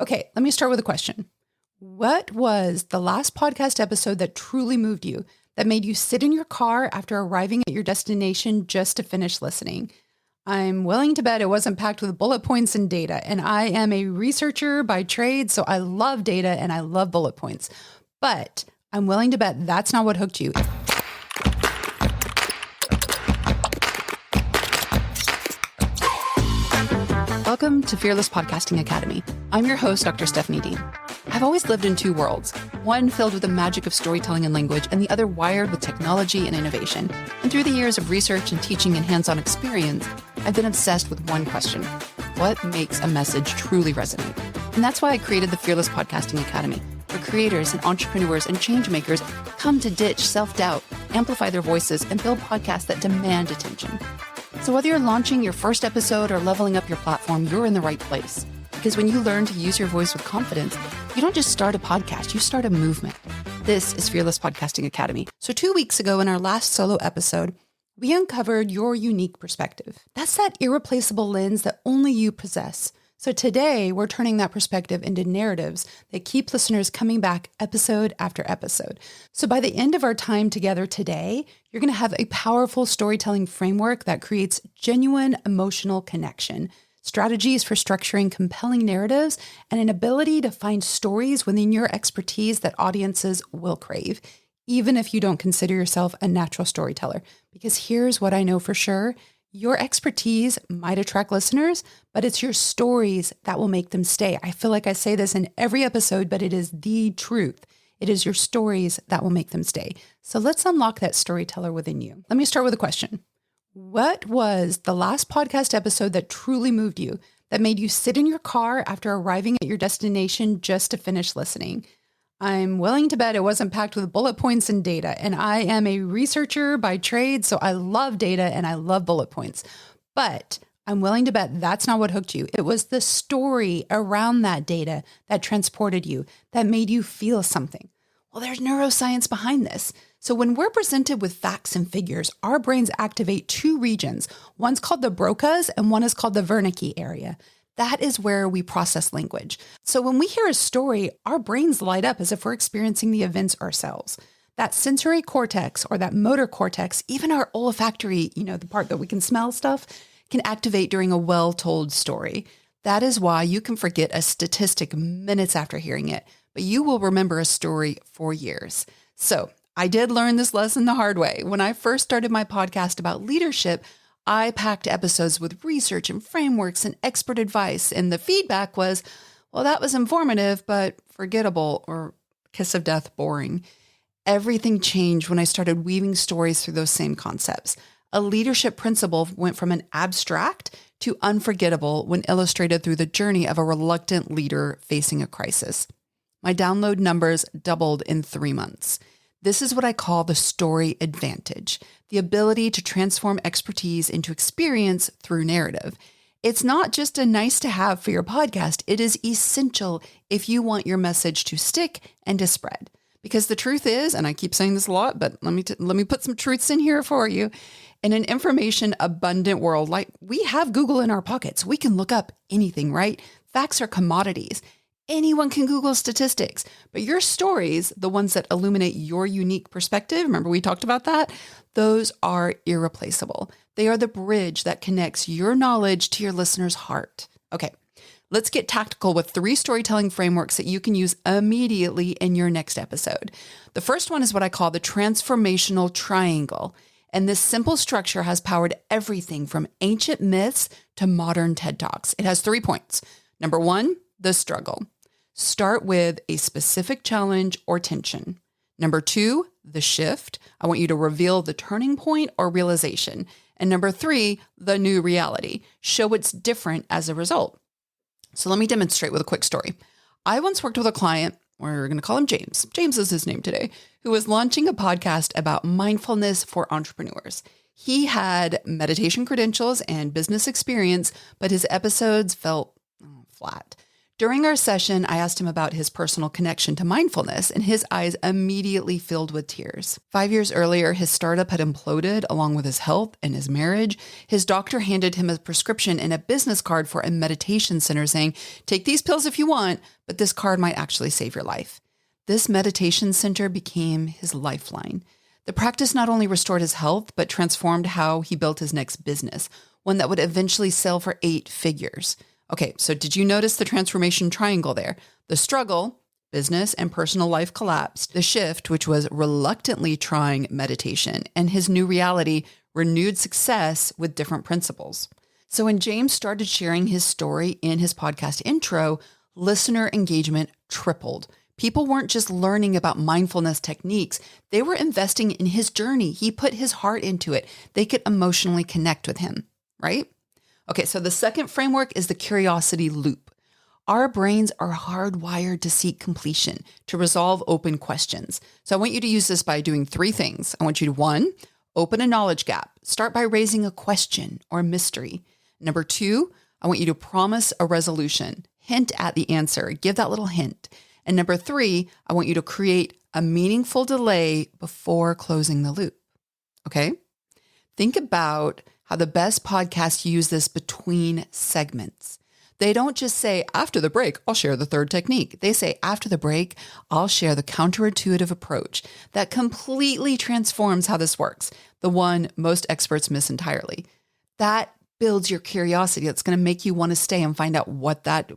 Okay, let me start with a question. What was the last podcast episode that truly moved you, that made you sit in your car after arriving at your destination just to finish listening? I'm willing to bet it wasn't packed with bullet points and data, and I am a researcher by trade, so I love data and I love bullet points. But I'm willing to bet that's not what hooked you. Welcome to Fearless Podcasting Academy. I'm your host, Dr. Stephanie Dean. I've always lived in two worlds, one filled with the magic of storytelling and language, and the other wired with technology and innovation. And through the years of research and teaching and hands-on experience, I've been obsessed with one question: what makes a message truly resonate? And that's why I created the Fearless Podcasting Academy, where creators and entrepreneurs and change makers come to ditch self-doubt, amplify their voices, and build podcasts that demand attention. So whether you're launching your first episode or leveling up your platform, you're in the right place. Because when you learn to use your voice with confidence, you don't just start a podcast, you start a movement. This is Fearless Podcasting Academy. So 2 weeks ago in our last solo episode, we uncovered your unique perspective. That's that irreplaceable lens that only you possess. So today, we're turning that perspective into narratives that keep listeners coming back episode after episode. So by the end of our time together today, you're going to have a powerful storytelling framework that creates genuine emotional connection, strategies for structuring compelling narratives, and an ability to find stories within your expertise that audiences will crave, even if you don't consider yourself a natural storyteller. Because here's what I know for sure: your expertise might attract listeners, but it's your stories that will make them stay. I feel like I say this in every episode, but it is the truth. It is your stories that will make them stay. So let's unlock that storyteller within you. Let me start with a question. What was the last podcast episode that truly moved you, that made you sit in your car after arriving at your destination just to finish listening? I'm willing to bet it wasn't packed with bullet points and data, and I am a researcher by trade, so I love data and I love bullet points. But I'm willing to bet that's not what hooked you. It was the story around that data that transported you, that made you feel something. Well, there's neuroscience behind this. So when we're presented with facts and figures, our brains activate two regions. One's called the Broca's and one is called the Wernicke area. That is where we process language. So when we hear a story, our brains light up as if we're experiencing the events ourselves. That sensory cortex or that motor cortex, even our olfactory, the part that we can smell stuff, can activate during a well-told story. That is why you can forget a statistic minutes after hearing it, but you will remember a story for years. So I did learn this lesson the hard way. When I first started my podcast about leadership, I packed episodes with research and frameworks and expert advice, and the feedback was, well, that was informative, but forgettable, or kiss of death, boring. Everything changed when I started weaving stories through those same concepts. A leadership principle went from an abstract to unforgettable when illustrated through the journey of a reluctant leader facing a crisis. My download numbers doubled in 3 months. This is what I call the story advantage, the ability to transform expertise into experience through narrative. It's not just a nice to have for your podcast. It is essential if you want your message to stick and to spread. Because the truth is, and I keep saying this a lot, but let me put some truths in here for you. In an information abundant world, like we have Google in our pockets, we can look up anything, right? Facts are commodities. Anyone can Google statistics, but your stories, the ones that illuminate your unique perspective, remember we talked about that? Those are irreplaceable. They are the bridge that connects your knowledge to your listener's heart. Okay, let's get tactical with 3 storytelling frameworks that you can use immediately in your next episode. The first one is what I call the transformational triangle. And this simple structure has powered everything from ancient myths to modern TED Talks. It has 3 points. Number 1, the struggle. Start with a specific challenge or tension. Number 2, the shift. I want you to reveal the turning point or realization. And number 3, the new reality. Show it's different as a result. So let me demonstrate with a quick story. I once worked with a client, we're going to call him James. James is his name today, who was launching a podcast about mindfulness for entrepreneurs. He had meditation credentials and business experience, but his episodes felt flat. During our session, I asked him about his personal connection to mindfulness, and his eyes immediately filled with tears. 5 years earlier, his startup had imploded along with his health and his marriage. His doctor handed him a prescription and a business card for a meditation center saying, "Take these pills if you want, but this card might actually save your life." This meditation center became his lifeline. The practice not only restored his health, but transformed how he built his next business, one that would eventually sell for 8 figures. Okay, so did you notice the transformation triangle there? The struggle, business and personal life collapsed. The shift, which was reluctantly trying meditation, and his new reality, renewed success with different principles. So when James started sharing his story in his podcast intro, listener engagement tripled. People weren't just learning about mindfulness techniques. They were investing in his journey. He put his heart into it. They could emotionally connect with him, right? Okay, so the second framework is the curiosity loop. Our brains are hardwired to seek completion, to resolve open questions. So I want you to use this by doing 3 things. I want you to, 1, open a knowledge gap. Start by raising a question or mystery. Number 2, I want you to promise a resolution. Hint at the answer. Give that little hint. And number 3, I want you to create a meaningful delay before closing the loop. Okay? Think about how the best podcasts use this between segments. They don't just say, after the break, I'll share the 3rd technique. They say, after the break, I'll share the counterintuitive approach that completely transforms how this works, the one most experts miss entirely. That builds your curiosity. That's going to make you want to stay and find out what that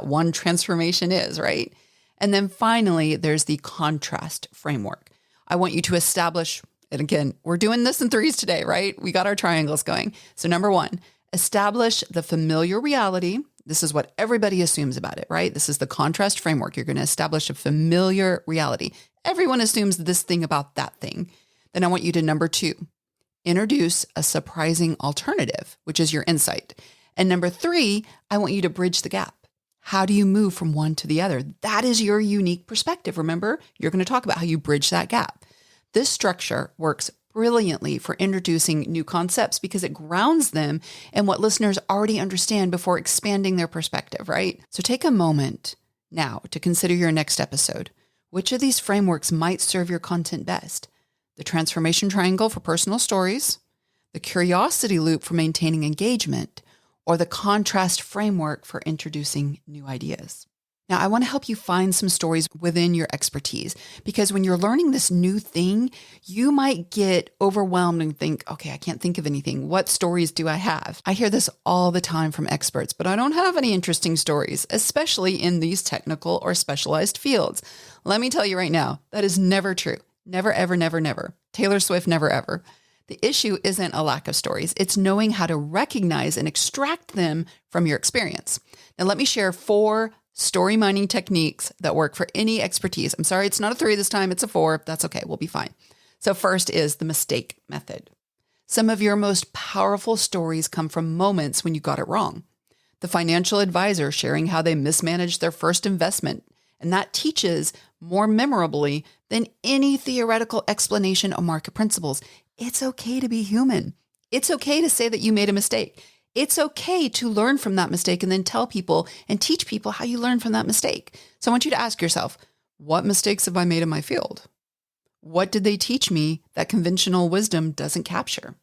one transformation is, right? And then finally, there's the contrast framework. I want you to establish, and again, we're doing this in 3s today, right? We got our triangles going. So number 1, establish the familiar reality. This is what everybody assumes about it, right? This is the contrast framework. You're going to establish a familiar reality. Everyone assumes this thing about that thing. Then I want you to, number 2, introduce a surprising alternative, which is your insight. And number 3, I want you to bridge the gap. How do you move from one to the other? That is your unique perspective. Remember, you're going to talk about how you bridge that gap. This structure works brilliantly for introducing new concepts because it grounds them in what listeners already understand before expanding their perspective, right? So take a moment now to consider your next episode. Which of these frameworks might serve your content best? The transformation triangle for personal stories, the curiosity loop for maintaining engagement, or the contrast framework for introducing new ideas. Now, I want to help you find some stories within your expertise, because when you're learning this new thing, you might get overwhelmed and think, okay, I can't think of anything. What stories do I have? I hear this all the time from experts, but I don't have any interesting stories, especially in these technical or specialized fields. Let me tell you right now, that is never true. Never, ever, never, never. Taylor Swift, never, ever. The issue isn't a lack of stories. It's knowing how to recognize and extract them from your experience. Now, let me share 4 story mining techniques that work for any expertise. I'm sorry, it's not a 3 this time, it's a 4. That's okay, we'll be fine. So first is the mistake method. Some of your most powerful stories come from moments when you got it wrong. The financial advisor sharing how they mismanaged their first investment, and that teaches more memorably than any theoretical explanation of market principles. It's okay to be human. It's okay to say that you made a mistake. It's okay to learn from that mistake and then tell people and teach people how you learn from that mistake. So I want you to ask yourself, what mistakes have I made in my field? What did they teach me that conventional wisdom doesn't capture,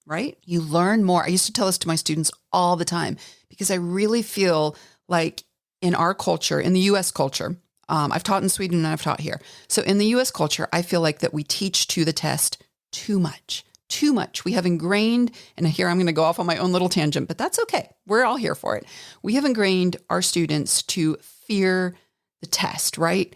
right? You learn more. I used to tell this to my students all the time because I really feel like in our culture, in the US culture, I've taught in Sweden and I've taught here. So in the US culture, I feel like that we teach to the test too much. Too much. We have ingrained, and here I'm going to go off on my own little tangent, but that's okay. We're all here for it. We have ingrained our students to fear the test, right?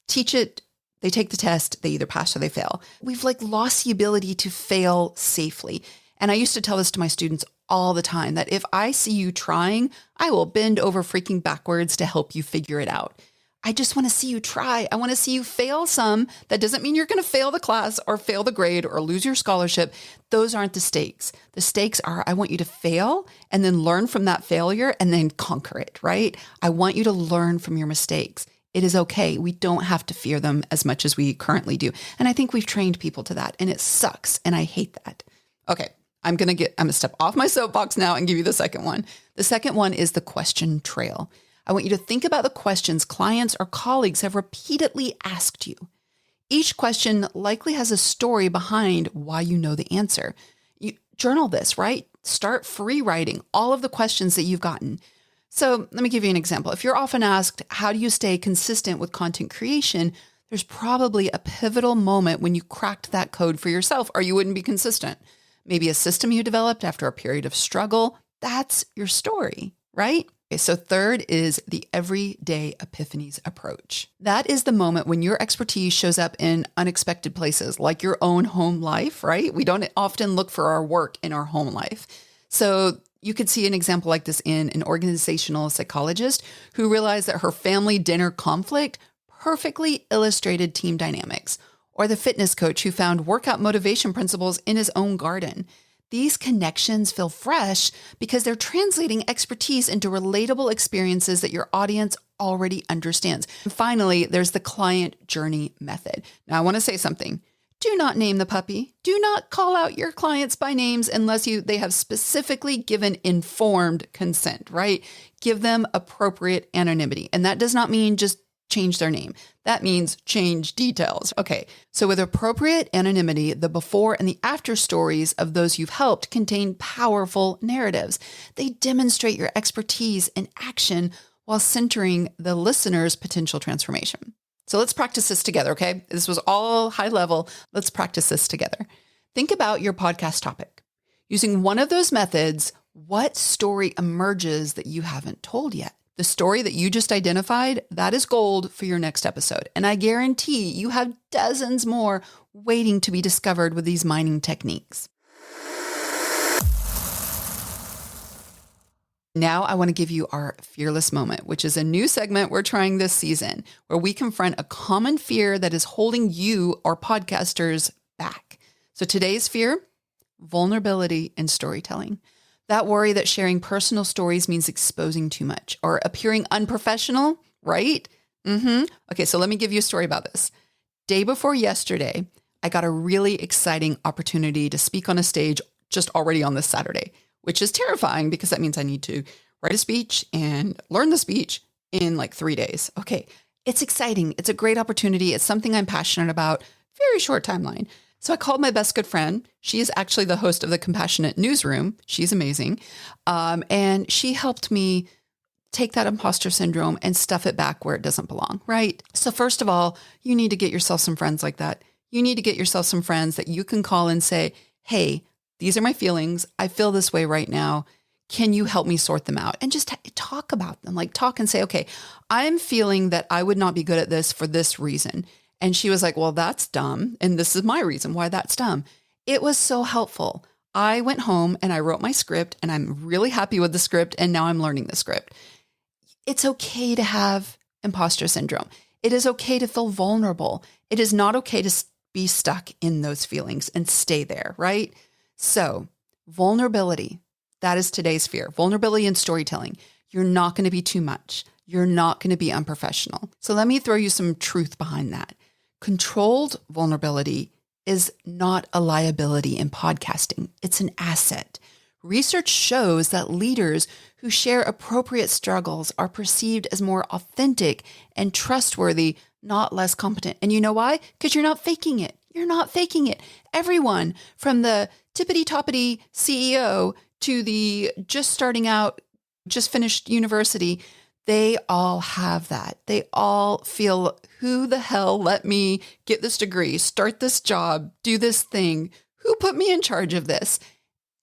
Teach it. They take the test. They either pass or they fail. We've lost the ability to fail safely. And I used to tell this to my students all the time, that if I see you trying, I will bend over freaking backwards to help you figure it out. I just want to see you try. I want to see you fail some. That doesn't mean you're going to fail the class or fail the grade or lose your scholarship. Those aren't the stakes. The stakes are, I want you to fail and then learn from that failure and then conquer it, right? I want you to learn from your mistakes. It is okay. We don't have to fear them as much as we currently do. And I think we've trained people to that, and it sucks. And I hate that. Okay. I'm going to step off my soapbox now and give you the second one. The second one is the question trail. I want you to think about the questions clients or colleagues have repeatedly asked you. Each question likely has a story behind why you know the answer. You journal this, right? Start free writing all of the questions that you've gotten. So let me give you an example. If you're often asked, how do you stay consistent with content creation? There's probably a pivotal moment when you cracked that code for yourself, or you wouldn't be consistent. Maybe a system you developed after a period of struggle. That's your story, right? Okay, so third is the everyday epiphanies approach. That is the moment when your expertise shows up in unexpected places, like your own home life, right? We don't often look for our work in our home life. So you could see an example like this in an organizational psychologist who realized that her family dinner conflict perfectly illustrated team dynamics, or the fitness coach who found workout motivation principles in his own garden. These connections feel fresh because they're translating expertise into relatable experiences that your audience already understands. And finally, there's the client journey method. Now, I want to say something. Do not name the puppy. Do not call out your clients by names unless they have specifically given informed consent, right? Give them appropriate anonymity. And that does not mean just change their name. That means change details. Okay, so with appropriate anonymity, the before and the after stories of those you've helped contain powerful narratives. They demonstrate your expertise in action while centering the listener's potential transformation. So let's practice this together, okay? This was all high level. Let's practice this together. Think about your podcast topic. Using one of those methods, what story emerges that you haven't told yet? The story that you just identified, that is gold for your next episode. And I guarantee you have dozens more waiting to be discovered with these mining techniques. Now I want to give you our fearless moment, which is a new segment we're trying this season, where we confront a common fear that is holding you or podcasters back. So today's fear, vulnerability in storytelling. That worry that sharing personal stories means exposing too much or appearing unprofessional, right? Okay, so let me give you a story about this. Day before yesterday, I got a really exciting opportunity to speak on a stage just already on this Saturday, which is terrifying because that means I need to write a speech and learn the speech in like 3 days. Okay, it's exciting. It's a great opportunity. It's something I'm passionate about. Very short timeline. So I called my best good friend. She is actually the host of the Compassionate Newsroom. She's amazing. And she helped me take that imposter syndrome and stuff it back where it doesn't belong, right? So first of all, you need to get yourself some friends like that. You need to get yourself some friends that you can call and say, hey, these are my feelings. I feel this way right now. Can you help me sort them out? And just talk about them, like talk and say, okay, I'm feeling that I would not be good at this for this reason. And she was like, well, that's dumb. And this is my reason why that's dumb. It was so helpful. I went home and I wrote my script and I'm really happy with the script. And now I'm learning the script. It's okay to have imposter syndrome. It is okay to feel vulnerable. It is not okay to be stuck in those feelings and stay there, right? So vulnerability, that is today's fear. Vulnerability in storytelling. You're not going to be too much. You're not going to be unprofessional. So let me throw you some truth behind that. Controlled vulnerability is not a liability in podcasting. It's an asset. Research shows that leaders who share appropriate struggles are perceived as more authentic and trustworthy, not less competent. And you know why? Because you're not faking it. You're not faking it. Everyone from the tippity-toppity CEO to the just starting out, just finished university, they all have that. They all feel, who the hell let me get this degree, start this job, do this thing? Who put me in charge of this?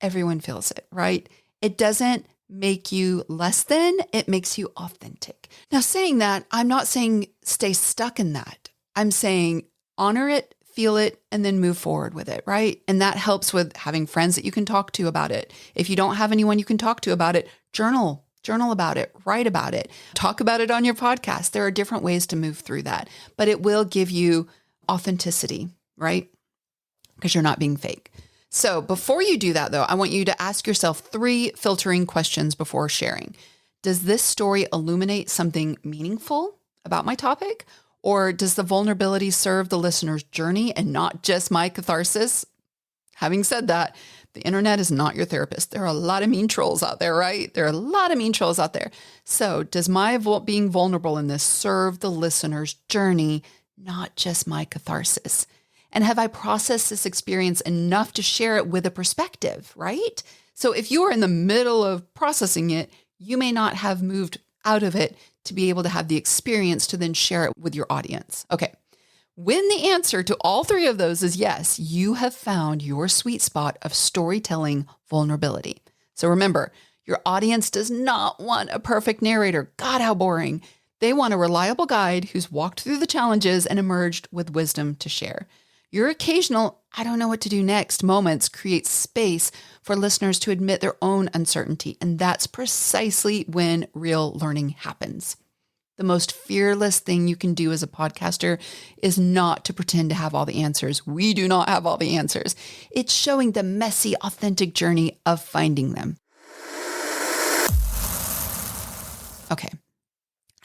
Everyone feels it, right? It doesn't make you less than, it makes you authentic. Now, saying that, I'm not saying stay stuck in that. I'm saying honor it, feel it, and then move forward with it, right? And that helps with having friends that you can talk to about it. If you don't have anyone you can talk to about it, journal about it, write about it, talk about it on your podcast. There are different ways to move through that, but it will give you authenticity, right? Because you're not being fake. So before you do that, though, I want you to ask yourself 3 filtering questions before sharing. Does this story illuminate something meaningful about my topic? Or does the vulnerability serve the listener's journey and not just my catharsis? Having said that, the internet is not your therapist. There are a lot of mean trolls out there, right? There are a lot of mean trolls out there. So does my being vulnerable in this serve the listener's journey, not just my catharsis? And have I processed this experience enough to share it with a perspective, right? So if you are in the middle of processing it, you may not have moved out of it to be able to have the experience to then share it with your audience. Okay. When the answer to all three of those is yes, you have found your sweet spot of storytelling vulnerability. So remember, your audience does not want a perfect narrator. God, how boring. They want a reliable guide who's walked through the challenges and emerged with wisdom to share. Your occasional, I don't know what to do next moments create space for listeners to admit their own uncertainty. And that's precisely when real learning happens. The most fearless thing you can do as a podcaster is not to pretend to have all the answers. We do not have all the answers. It's showing the messy, authentic journey of finding them. Okay.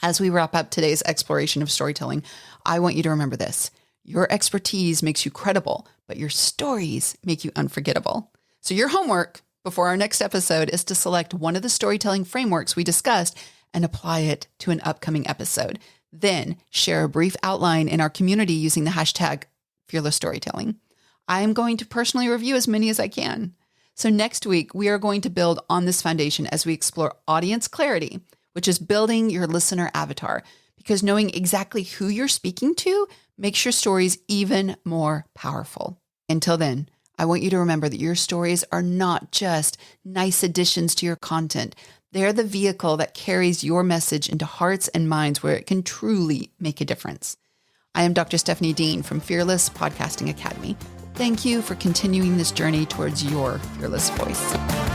As we wrap up today's exploration of storytelling, I want you to remember this. Your expertise makes you credible, but your stories make you unforgettable. So your homework before our next episode is to select one of the storytelling frameworks we discussed and apply it to an upcoming episode. Then share a brief outline in our community using the hashtag Fearless Storytelling. I am going to personally review as many as I can. So next week, we are going to build on this foundation as we explore audience clarity, which is building your listener avatar, because knowing exactly who you're speaking to makes your stories even more powerful. Until then, I want you to remember that your stories are not just nice additions to your content. They're the vehicle that carries your message into hearts and minds where it can truly make a difference. I am Dr. Stephanie Dean from Fearless Podcasting Academy. Thank you for continuing this journey towards your fearless voice.